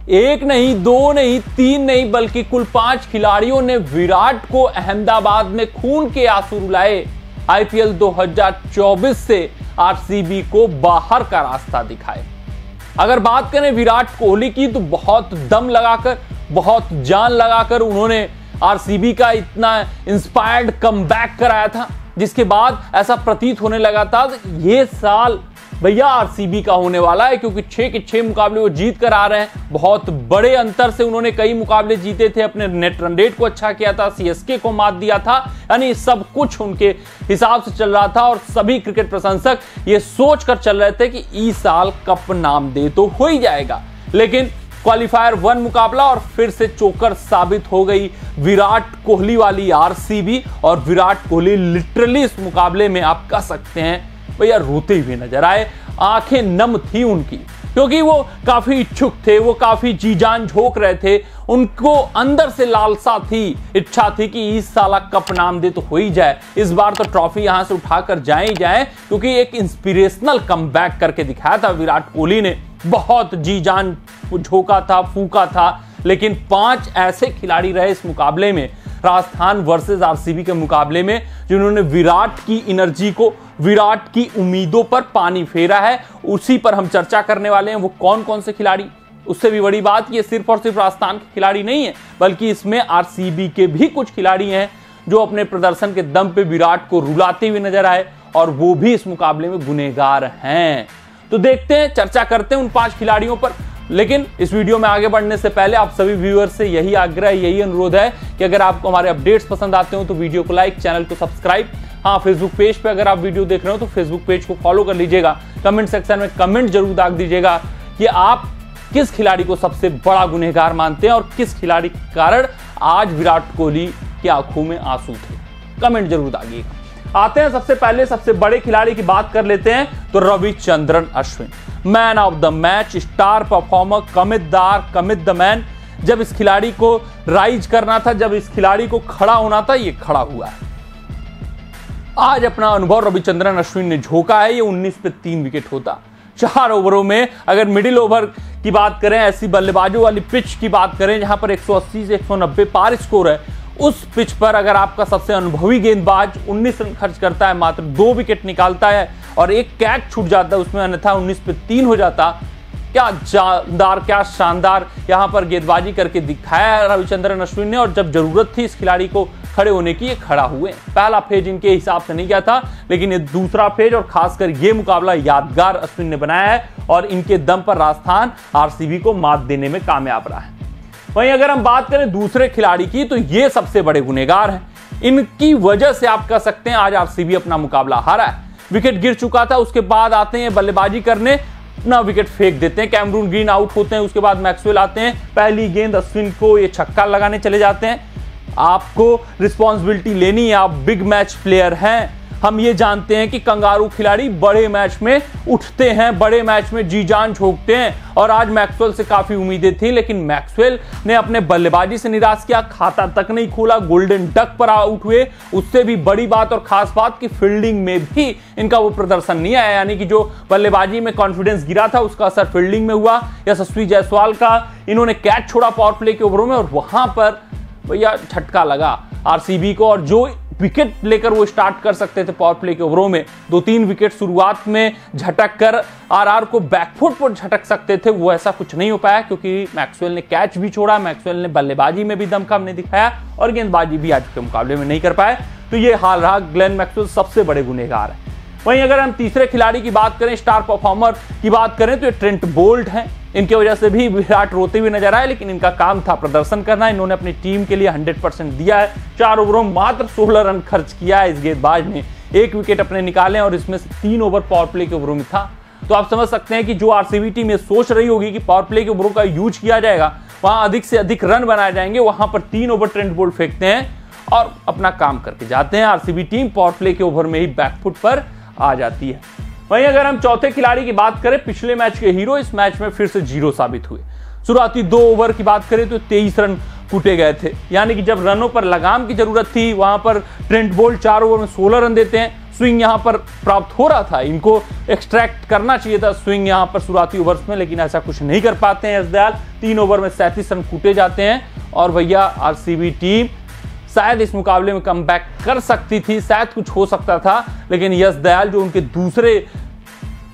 एक नहीं, दो नहीं, तीन नहीं, बल्कि कुल 5 खिलाड़ियों ने विराट को अहमदाबाद में खून के आंसू रुलाए। आईपीएल 2024 से आरसीबी को बाहर का रास्ता दिखाए। अगर बात करें विराट कोहली की, तो बहुत दम लगाकर, बहुत जान लगाकर उन्होंने आरसीबी का इतना इंस्पायर्ड कमबैक कराया था, जिसके बाद ऐसा प्रतीत होने लगा था ये साल भैया आरसीबी का होने वाला है, क्योंकि 6 के 6 मुकाबले वो जीत कर आ रहे हैं। बहुत बड़े अंतर से उन्होंने कई मुकाबले जीते थे, अपने नेट रन रेट को अच्छा किया था, सीएसके को मात दिया था, यानी सब कुछ उनके हिसाब से चल रहा था। और सभी क्रिकेट प्रशंसक ये सोच कर चल रहे थे कि इस साल कप नाम दे तो हो ही जाएगा। लेकिन क्वालिफायर 1 मुकाबला और फिर से चोकर साबित हो गई विराट कोहली वाली आरसीबी। और विराट कोहली लिटरली इस मुकाबले में आप कह सकते हैं भैया रोते हुए नजर आए, आंखें नम थी उनकी, क्योंकि वो काफी इच्छुक थे, वो काफी जी जान झोंक रहे थे। उनको अंदर से लालसा थी, इच्छा थी कि इस साल कप नाम दे तो हो ही जाए, इस बार तो ट्रॉफी यहां से उठाकर जाए ही जाए, क्योंकि एक इंस्पिरेशनल कमबैक करके दिखाया था विराट कोहली ने। बहुत जी जान झोंका था, फूका था। लेकिन 5 ऐसे खिलाड़ी रहे इस मुकाबले में, राजस्थान वर्सेस आरसीबी के मुकाबले में, जिन्होंने विराट की एनर्जी को, विराट की उम्मीदों पर पानी फेरा है। उसी पर हम चर्चा करने वाले हैं। वो कौन कौन से खिलाड़ी? उससे भी बड़ी बात, ये सिर्फ और सिर्फ राजस्थान के खिलाड़ी नहीं है, बल्कि इसमें आरसीबी के भी कुछ खिलाड़ी हैं जो अपने प्रदर्शन के दम पे विराट को रुलाते हुए नजर आए, और वो भी इस मुकाबले में गुनहगार हैं। तो देखते हैं, चर्चा करते हैं उन 5 खिलाड़ियों पर। लेकिन इस वीडियो में आगे बढ़ने से पहले आप सभी व्यूअर्स से यही आग्रह, यही अनुरोध है कि अगर आपको हमारे अपडेट्स पसंद आते हो तो वीडियो को लाइक, चैनल को सब्सक्राइब। हाँ, फेसबुक पेज पे अगर आप वीडियो देख रहे हो तो फेसबुक पेज को फॉलो कर लीजिएगा। कमेंट सेक्शन में कमेंट जरूर दाग दीजिएगा कि आप किस खिलाड़ी को सबसे बड़ा गुनहगार मानते हैं और किस खिलाड़ी के कारण आज विराट कोहली की आंखों में आंसू थे। कमेंट जरूर दागिएगा। आते हैं सबसे पहले सबसे बड़े खिलाड़ी की बात कर लेते हैं, तो Ravichandran Ashwin, man of the match, star performer, कमित द मैन। जब इस खिलाड़ी को राइज करना था, जब इस खिलाड़ी को खड़ा होना था, ये खड़ा हुआ है। आज अपना अनुभव रविचंद्रन अश्विन ने झोंका है। ये 19 पे 3 विकेट होता 4 ओवरों में। अगर मिडिल ओवर की बात करें, ऐसी बल्लेबाजों वाली पिच की बात करें जहां पर 180 से 190 पार स्कोर है, उस पिच पर अगर आपका सबसे अनुभवी गेंदबाज 19 रन खर्च करता है, मात्र 2 विकेट निकालता है और एक कैच छूट जाता है उसमें, अन्यथा 19 पे 3 हो जाता, क्या शानदार यहां पर गेंदबाजी करके दिखाया रविचंद्रन अश्विन ने। और जब जरूरत थी इस खिलाड़ी को खड़े होने की, ये खड़ा हुए। पहला फेज इनके हिसाब से नहीं गया था, लेकिन ये दूसरा फेज और खासकर ये मुकाबला यादगार अश्विन ने बनाया है, और इनके दम पर राजस्थान आरसीबी को मात देने में कामयाब रहा है। वहीं अगर हम बात करें दूसरे खिलाड़ी की, तो ये सबसे बड़े गुनहगार हैं। इनकी वजह से आप कह सकते हैं आज आरसीबी अपना मुकाबला हारा है। विकेट गिर चुका था, उसके बाद आते हैं बल्लेबाजी करने, अपना विकेट फेंक देते हैं। कैमरून ग्रीन आउट होते हैं, उसके बाद मैक्सवेल आते हैं, पहली गेंद अश्विन को ये छक्का लगाने चले जाते हैं। आपको रिस्पॉन्सिबिलिटी लेनी है, आप बिग मैच प्लेयर हैं। हम ये जानते हैं कि कंगारू खिलाड़ी बड़े मैच में उठते हैं, बड़े मैच में जी जान झोंकते हैं, और आज मैक्सवेल से काफी उम्मीदें थी, लेकिन मैक्सवेल ने अपने बल्लेबाजी से निराश किया, खाता तक नहीं खोला, गोल्डन डक पर आउट हुए। उससे भी बड़ी बात और खास बात कि फील्डिंग में भी इनका वो प्रदर्शन नहीं आया, यानी कि जो बल्लेबाजी में कॉन्फिडेंस गिरा था उसका असर फील्डिंग में हुआ। यशस्वी जायसवाल का इन्होंने कैच छोड़ा पावर प्ले के ओवरों में, और वहां पर भैया झटका लगा आरसीबी को। और जो विकेट लेकर वो स्टार्ट कर सकते थे पावर प्ले के ओवरों में, 2-3 विकेट शुरुआत में झटक कर आरआर को बैकफुट पर झटक सकते थे, वो ऐसा कुछ नहीं हो पाया, क्योंकि मैक्सवेल ने कैच भी छोड़ा, मैक्सवेल ने बल्लेबाजी में भी दमखम नहीं दिखाया, और गेंदबाजी भी आज के मुकाबले में नहीं कर पाए। तो ये हाल रहा, ग्लेन मैक्सवेल सबसे बड़े गुनहगार है। वहीं अगर हम तीसरे खिलाड़ी की बात करें, स्टार परफॉर्मर की बात करें, तो ये ट्रेंट बोल्ट हैं। इनकी वजह से भी विराट रोते हुए नजर आए, लेकिन इनका काम था प्रदर्शन करना। इन्होंने अपनी टीम के लिए 100% दिया है। 4 ओवरों में मात्र 16 रन खर्च किया है इस गेंदबाज ने, 1 विकेट अपने निकाले, और इसमें से 3 ओवर पावर प्ले के ओवरों में था। तो आप समझ सकते हैं कि जो आरसीबी टीम ये सोच रही होगी कि पावर प्ले के ओवरों का यूज किया जाएगा, वहां अधिक से अधिक रन बनाए जाएंगे, वहां पर 3 ओवर ट्रेंट बोल्ट फेंकते हैं और अपना काम करके जाते हैं। आरसीबी टीम पावर प्ले के ओवर में ही बैकफुट पर आ जाती है। वहीं अगर हम चौथे खिलाड़ी की बात करें, पिछले मैच के हीरो इस मैच में फिर से 0 साबित हुए। शुरुआती 2 ओवर की बात करें तो 23 रन कूटे गए थे, यानी कि जब रनों पर लगाम की जरूरत थी, वहां पर ट्रेंट बोल्ट 4 ओवर में 16 रन देते हैं। स्विंग यहां पर प्राप्त हो रहा था, इनको एक्सट्रैक्ट करना चाहिए था स्विंग यहां पर शुरुआती ओवर्स में, लेकिन ऐसा कुछ नहीं कर पाते हैं यश दयाल। 3 ओवर में 37 रन कूटे जाते हैं और भैया आरसीबी टीम शायद इस मुकाबले में कमबैक कर सकती थी, शायद कुछ हो सकता था, लेकिन यश दयाल जो उनके दूसरे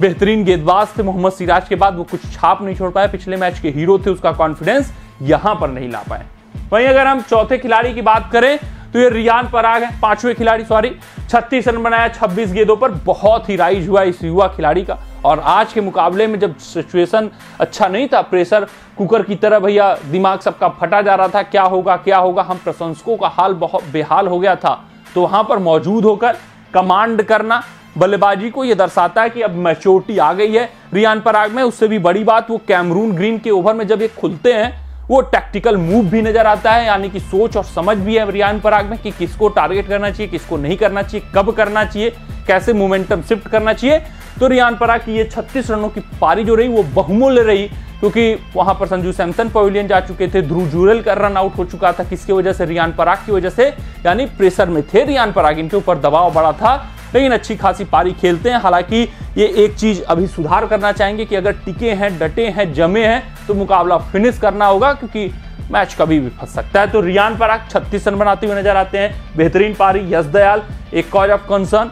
बेहतरीन गेंदबाज थे मोहम्मद सिराज के बाद, वो कुछ छाप नहीं छोड़ पाए। पिछले मैच के हीरो थे, उसका कॉन्फिडेंस यहां पर नहीं ला पाए। वहीं अगर हम चौथे खिलाड़ी की बात करें तो ये रियान पराग है, 5वें खिलाड़ी 36 रन बनाया 26 गेंदों पर। बहुत ही राइज हुआ इस युवा खिलाड़ी का। और आज के मुकाबले में जब सिचुएशन अच्छा नहीं था, प्रेशर कुकर की तरह भैया दिमाग सबका फटा जा रहा था, क्या होगा क्या होगा, हम प्रशंसकों का हाल बहुत बेहाल हो गया था। तो वहां पर मौजूद होकर कमांड करना बल्लेबाजी को यह दर्शाता है कि अब मैच्योरिटी आ गई है रियान पराग में। उससे भी बड़ी बात, वो कैमरून ग्रीन के ओवर में जब ये खुलते हैं वो टैक्टिकल मूव भी नजर आता है, यानी कि सोच और समझ भी है रियान पराग में कि किसको टारगेट करना चाहिए, किसको नहीं करना चाहिए, कब करना चाहिए, कैसे मोमेंटम शिफ्ट करना चाहिए। तो रियान पराग की ये 36 रनों की पारी जो रही वो बहुमूल्य रही, क्योंकि वहां पर संजू सैमसन पवेलियन जा चुके थे, ध्रुव जुरेल का रन आउट हो चुका था। किसकी वजह से? रियान पराग की वजह से, यानी प्रेशर में थे रियान पराग, इनके ऊपर दबाव बड़ा था, लेकिन अच्छी खासी पारी खेलते हैं। हालांकि ये एक चीज अभी सुधार करना चाहेंगे कि अगर टिके हैं, डटे हैं, जमे हैं तो मुकाबला फिनिश करना होगा, क्योंकि मैच कभी भी फंस सकता है। तो रियान पराग 36 रन बनाते हुए नजर आते हैं, बेहतरीन पारी। यश दयाल एक कॉज ऑफ कंसर्न,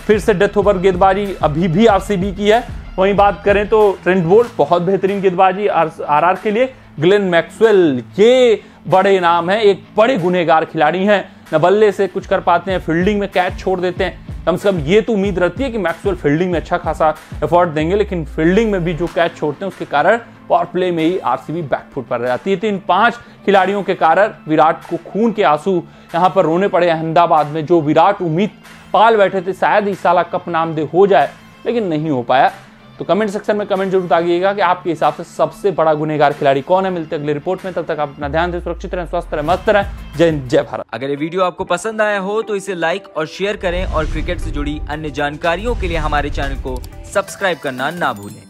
फिर से डेथ ओवर गेंदबाजी अभी भी आरसीबी की है। वहीं बात करें तो ट्रेंट बोल्ट बहुत बेहतरीन गेंदबाजी आरआर के लिए। ग्लेन मैक्सवेल ये बड़े नाम है, एक बड़े गुनहगार खिलाड़ी हैं, न बल्ले से कुछ कर पाते हैं, फील्डिंग में कैच छोड़ देते हैं। कम से कम ये तो उम्मीद रहती है कि मैक्सवेल फील्डिंग में अच्छा खासा एफर्ट देंगे, लेकिन फील्डिंग में भी जो कैच छोड़ते हैं उसके कारण पावर प्ले में ही आरसीबी बैकफुट पर जाती है। तो इन 5 खिलाड़ियों के कारण विराट को खून के आंसू यहां पर रोने पड़े अहमदाबाद में। जो विराट उम्मीद पाल बैठे थे शायद इस साल कप नामदे हो जाए, लेकिन नहीं हो पाया। तो कमेंट सेक्शन में कमेंट जरूर दागिएगा कि आपके हिसाब से सबसे बड़ा गुनहगार खिलाड़ी कौन है। मिलते हैं अगले रिपोर्ट में, तब तक आप अपना ध्यान दें, सुरक्षित रहें, स्वस्थ रहें, मस्त रहें। जय हिंद, जय भारत। अगर ये वीडियो आपको पसंद आया हो तो इसे लाइक और शेयर करें और क्रिकेट से जुड़ी अन्य जानकारियों के लिए हमारे चैनल को सब्सक्राइब करना ना भूलें।